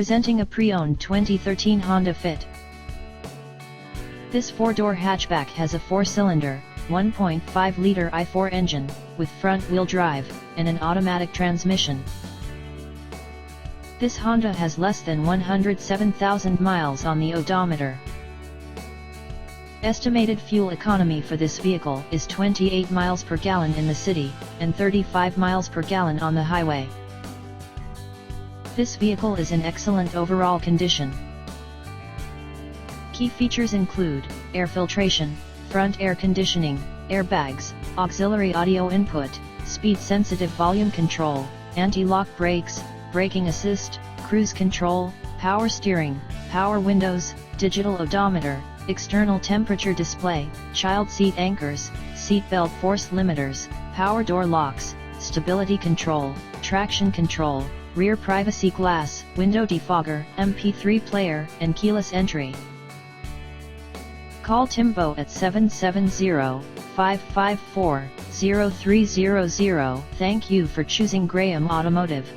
Presenting a pre-owned 2013 Honda Fit. This 4-door hatchback has a 4-cylinder, 1.5-liter i4 engine, with front-wheel drive, and an automatic transmission. This Honda has less than 107,000 miles on the odometer. Estimated fuel economy for this vehicle is 28 miles per gallon in the city, and 35 miles per gallon on the highway. This vehicle is in excellent overall condition. Key features include air filtration, front air conditioning, airbags, auxiliary audio input, speed-sensitive volume control, anti-lock brakes, braking assist, cruise control, power steering, power windows, digital odometer, external temperature display, child seat anchors, seat belt force limiters, power door locks, stability control, traction control, rear privacy glass, window defogger, MP3 player, and keyless entry. Call Timbo at 770-554-0300. Thank you for choosing Graham Automotive.